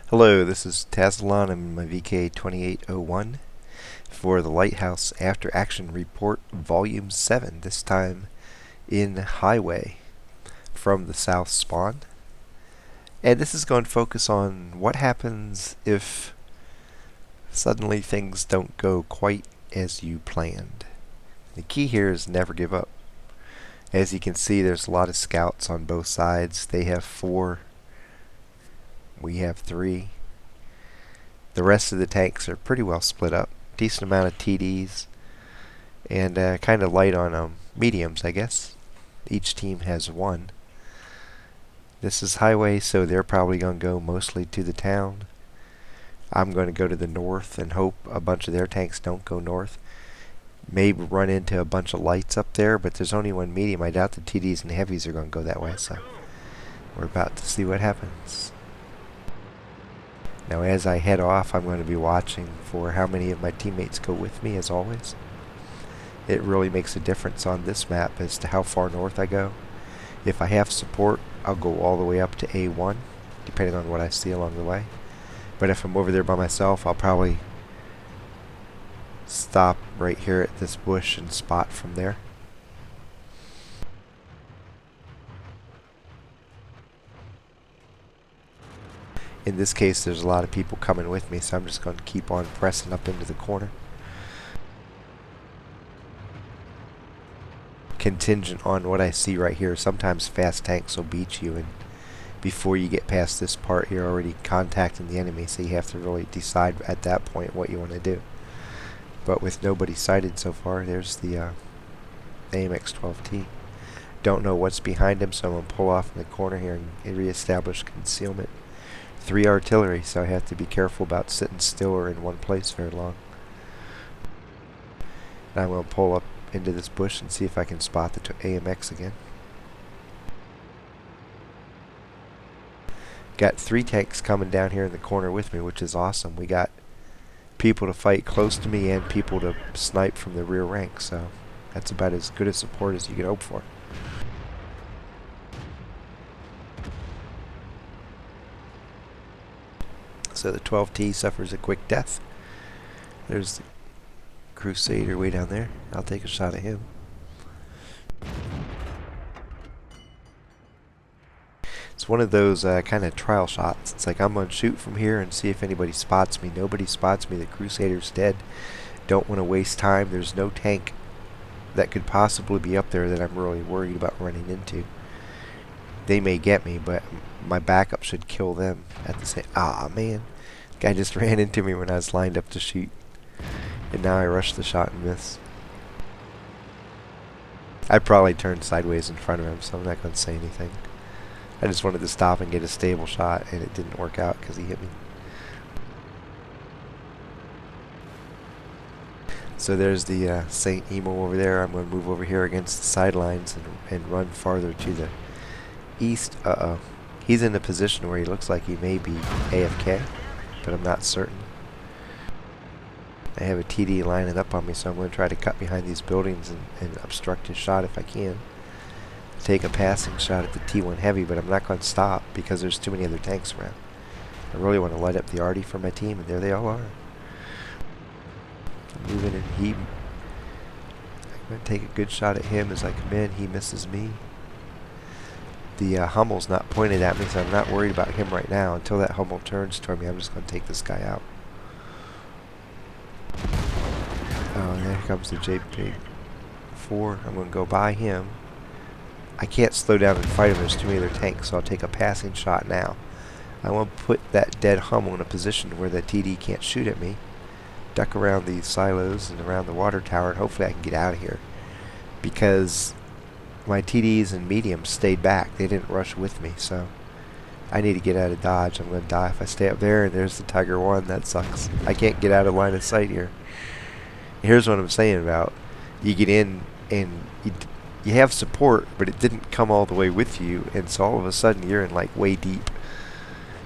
Hello, this is Tazalon. I'm in my VK2801 for the Lighthouse After Action Report Volume 7, this time in Highway from the South Spawn. And this is going to focus on what happens if suddenly things don't go quite as you planned. The key here is never give up. As you can see, there's a lot of scouts on both sides. They have 4. We have 3. The rest of the tanks are pretty well split up. Decent amount of TDs and kind of light on mediums, I guess. Each team has 1. This is highway, so they're probably going to go mostly to the town. I'm going to go to the north and hope a bunch of their tanks don't go north. Maybe run into a bunch of lights up there, but there's only 1 medium. I doubt the TDs and heavies are going to go that way, so we're about to see what happens. Now as I head off, I'm going to be watching for how many of my teammates go with me, as always. It really makes a difference on this map as to how far north I go. If I have support, I'll go all the way up to A1, depending on what I see along the way. But if I'm over there by myself, I'll probably stop right here at this bush and spot from there. In this case, there's a lot of people coming with me, so I'm just going to keep on pressing up into the corner. Contingent on what I see right here. Sometimes fast tanks will beat you, and before you get past this part, you're already contacting the enemy, so you have to really decide at that point what you want to do. But with nobody sighted so far, there's the AMX-12T. Don't know what's behind him, so I'm going to pull off in the corner here and reestablish concealment. 3 artillery, so I have to be careful about sitting still or in one place very long. And I'm going to pull up into this bush and see if I can spot the AMX again. Got 3 tanks coming down here in the corner with me, which is awesome. We got people to fight close to me and people to snipe from the rear rank, so that's about as good a support as you could hope for. So the 12T suffers a quick death. There's the Crusader way down there. I'll take a shot at him. It's one of those kind of trial shots. It's like I'm going to shoot from here and see if anybody spots me. Nobody spots me. The Crusader's dead. Don't want to waste time. There's no tank that could possibly be up there that I'm really worried about running into. They may get me, but my backup should kill them at the same... Ah, man. The guy just ran into me when I was lined up to shoot. And now I rush the shot and miss. I probably turned sideways in front of him, so I'm not going to say anything. I just wanted to stop and get a stable shot, and it didn't work out because he hit me. So there's the Saint Emo over there. I'm going to move over here against the sidelines and run farther to the east. Uh-oh. He's in a position where he looks like he may be AFK, but I'm not certain. I have a TD lining up on me, so I'm going to try to cut behind these buildings and obstruct his shot if I can. Take a passing shot at the T1 Heavy, but I'm not going to stop because there's too many other tanks around. I really want to light up the arty for my team, and there they all are. I'm moving in. I'm going to take a good shot at him as I come in. He misses me. The Hummel's not pointed at me, so I'm not worried about him right now. Until that Hummel turns toward me, I'm just going to take this guy out. Oh, there comes the JP4. I'm going to go by him. I can't slow down and fight him. There's too many other tanks, so I'll take a passing shot now. I want to put that dead Hummel in a position where the TD can't shoot at me. Duck around these silos and around the water tower, and hopefully I can get out of here. Because my TDs and mediums stayed back. They didn't rush with me, so I need to get out of dodge. I'm going to die if I stay up there, and there's the Tiger 1. That sucks. I can't get out of line of sight here. Here's what I'm saying about you get in and you have support, but it didn't come all the way with you, and so all of a sudden you're in like way deep.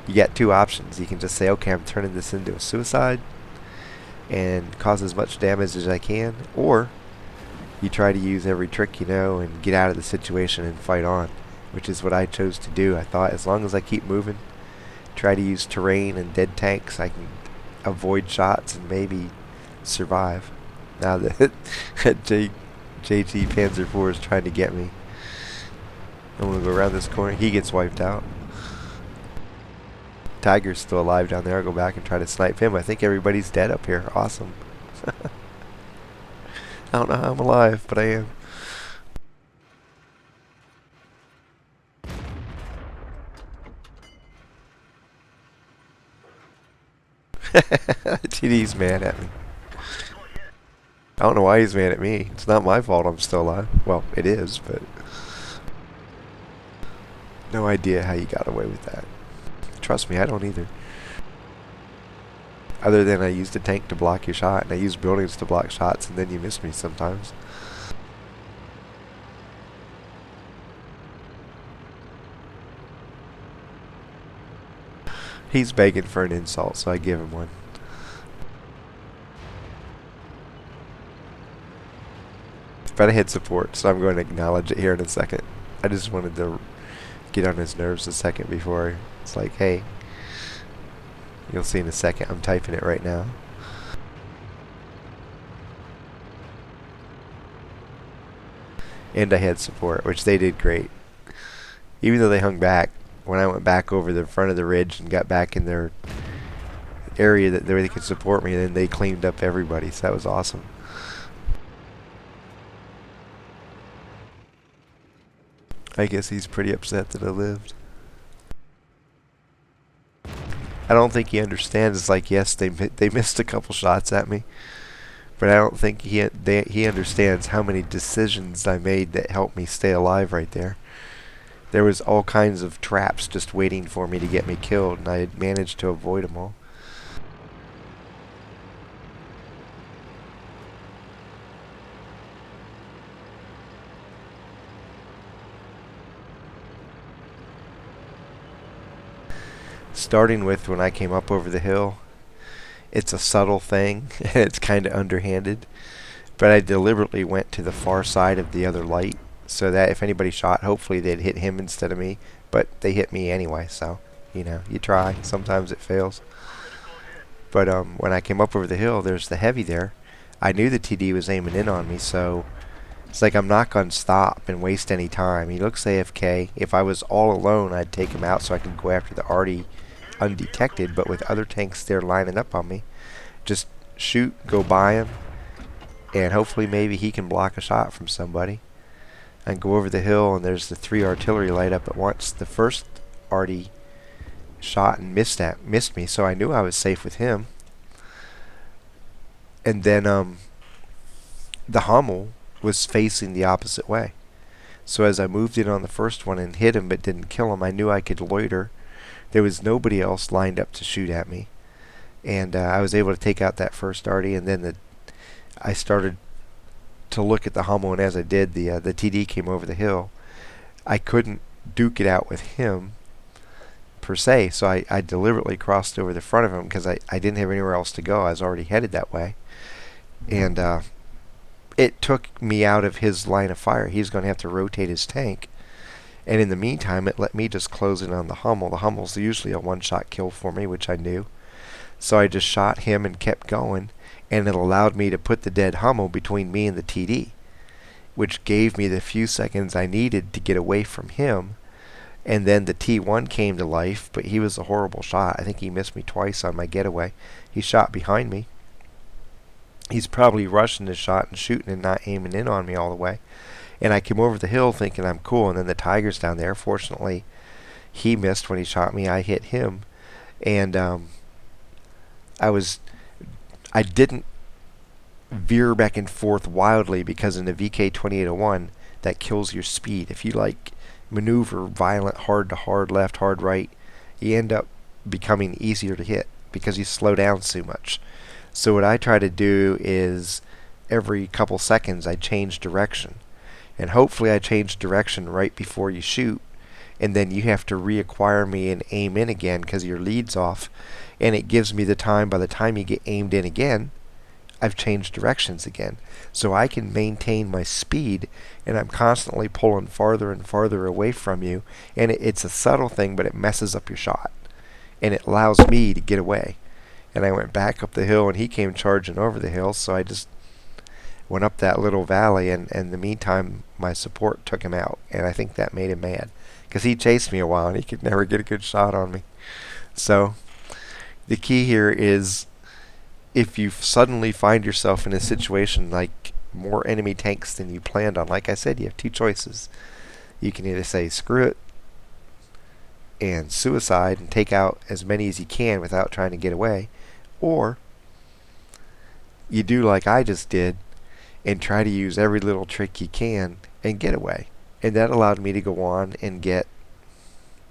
You got 2 options. You can just say, okay, I'm turning this into a suicide and cause as much damage as I can, or you try to use every trick you know and get out of the situation and fight on, which is what I chose to do. I thought as long as I keep moving, try to use terrain and dead tanks, I can avoid shots and maybe survive. Now that JT Panzer IV is trying to get me. I'm gonna go around this corner. He gets wiped out. Tiger's still alive down there. I'll go back and try to snipe him. I think everybody's dead up here. Awesome. I don't know how I'm alive, but I am. TD's mad at me. I don't know why he's mad at me. It's not my fault I'm still alive. Well, it is, but no idea how you got away with that. Trust me, I don't either. Other than I used a tank to block your shot, and I use buildings to block shots, and then you miss me sometimes. He's begging for an insult, so I give him one. But I hit support, so I'm going to acknowledge it here in a second. I just wanted to get on his nerves a second before it's like, hey, you'll see in a second. I'm typing it right now. And I had support, which they did great. Even though they hung back, when I went back over the front of the ridge and got back in their area that they could support me, then they cleaned up everybody, so that was awesome. I guess he's pretty upset that I lived. I don't think he understands. It's like, yes, they missed a couple shots at me, but I don't think he understands how many decisions I made that helped me stay alive right there. There was all kinds of traps just waiting for me to get me killed, and I had managed to avoid them all. Starting with when I came up over the hill, it's a subtle thing, and it's kind of underhanded, but I deliberately went to the far side of the other light, so that if anybody shot, hopefully they'd hit him instead of me, but they hit me anyway, so, you know, you try. Sometimes it fails. But when I came up over the hill, there's the heavy there. I knew the TD was aiming in on me, so it's like I'm not going to stop and waste any time. He looks AFK. If I was all alone, I'd take him out so I could go after the arty undetected, but with other tanks there lining up on me, just shoot, go by him, and hopefully maybe he can block a shot from somebody. And go over the hill, and there's the 3 artillery light up at once. The first arty shot and missed me, so I knew I was safe with him. And then the Hummel was facing the opposite way. So as I moved in on the first one and hit him but didn't kill him, I knew I could loiter. There was nobody else lined up to shoot at me. And I was able to take out that first arty, and then I started to look at the Hummel, and as I did, the TD came over the hill. I couldn't duke it out with him per se, so I deliberately crossed over the front of him because I didn't have anywhere else to go. I was already headed that way, and it took me out of his line of fire. He's going to have to rotate his tank, and in the meantime it let me just close in on the Hummel. The Hummel's usually a one-shot kill for me, which I knew, so I just shot him and kept going. And it allowed me to put the dead Hummel between me and the TD, which gave me the few seconds I needed to get away from him. And then the T1 came to life, but he was a horrible shot. I think he missed me twice on my getaway. He shot behind me. He's probably rushing his shot and shooting and not aiming in on me all the way. And I came over the hill thinking I'm cool, and then the Tiger's down there. Fortunately, he missed when he shot me. I hit him, and I didn't veer back and forth wildly, because in the VK 2801 that kills your speed. If you like maneuver violent hard to hard left, hard right, you end up becoming easier to hit because you slow down so much. So what I try to do is every couple seconds I change direction, and hopefully I change direction right before you shoot, and then you have to reacquire me and aim in again because your lead's off. And it gives me the time, by the time you get aimed in again, I've changed directions again. So I can maintain my speed, and I'm constantly pulling farther and farther away from you. And it's a subtle thing, but it messes up your shot. and it allows me to get away. And I went back up the hill, and he came charging over the hill, so I just went up that little valley, and in the meantime, my support took him out, and I think that made him mad, because he chased me a while, and he could never get a good shot on me. So the key here is, if you suddenly find yourself in a situation like more enemy tanks than you planned on, like I said, you have two choices. You can either say screw it and suicide and take out as many as you can without trying to get away, or you do like I just did and try to use every little trick you can and get away. And that allowed me to go on and get,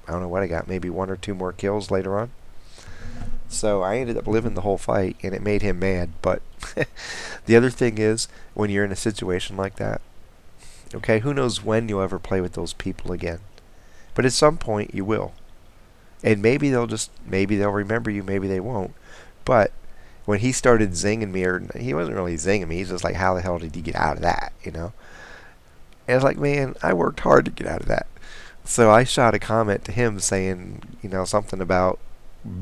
I don't know what I got, maybe 1 or 2 more kills later on. So I ended up living the whole fight, and it made him mad. But the other thing is, when you're in a situation like that, okay, who knows when you'll ever play with those people again. But at some point you will. And maybe they'll remember you, maybe they won't. But when he started zinging me, or he wasn't really zinging me, he's just like, how the hell did you get out of that, you know? And it's like, man, I worked hard to get out of that. So I shot a comment to him saying, something about,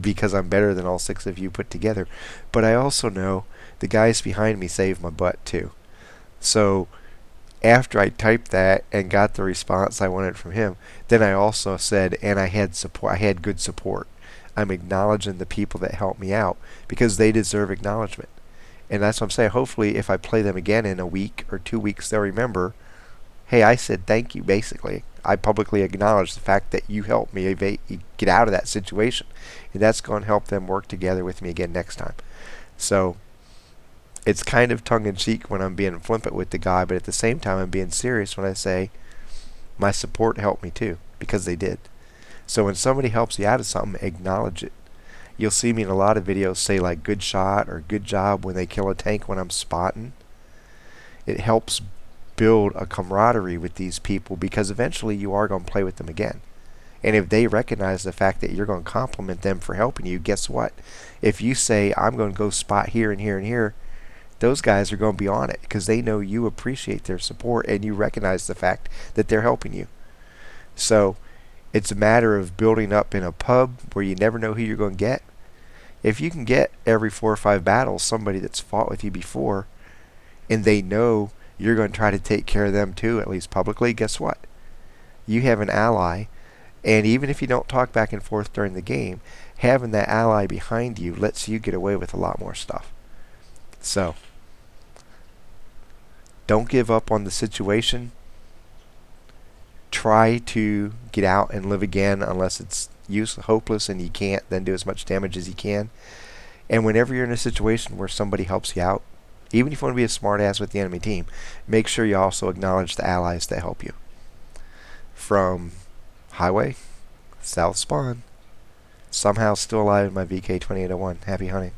because I'm better than all 6 of you put together. But I also know the guys behind me saved my butt too. So after I typed that and got the response I wanted from him, then I also said, and I had support. I had good support. I'm acknowledging the people that helped me out, because they deserve acknowledgement. And that's what I'm saying. Hopefully, if I play them again in a week or 2 weeks, they'll remember, hey, I said thank you, basically. I publicly acknowledge the fact that you helped me get out of that situation. And that's going to help them work together with me again next time. So it's kind of tongue-in-cheek when I'm being flippant with the guy, but at the same time I'm being serious when I say my support helped me too, because they did. So when somebody helps you out of something, acknowledge it. You'll see me in a lot of videos say like good shot or good job when they kill a tank when I'm spotting. It helps build a camaraderie with these people, because eventually you are going to play with them again. And if they recognize the fact that you're going to compliment them for helping you, guess what? If you say, I'm going to go spot here and here and here, those guys are going to be on it, because they know you appreciate their support and you recognize the fact that they're helping you. So it's a matter of building up in a pub where you never know who you're going to get. If you can get every 4 or 5 battles somebody that's fought with you before, and they know you're going to try to take care of them too, at least publicly, guess what? You have an ally. And even if you don't talk back and forth during the game, having that ally behind you lets you get away with a lot more stuff. So don't give up on the situation. Try to get out and live again, unless it's hopeless and you can't, then do as much damage as you can. And whenever you're in a situation where somebody helps you out, even if you want to be a smart ass with the enemy team, make sure you also acknowledge the allies that help you. From Highway, South Spawn, somehow still alive in my VK 2801. Happy hunting.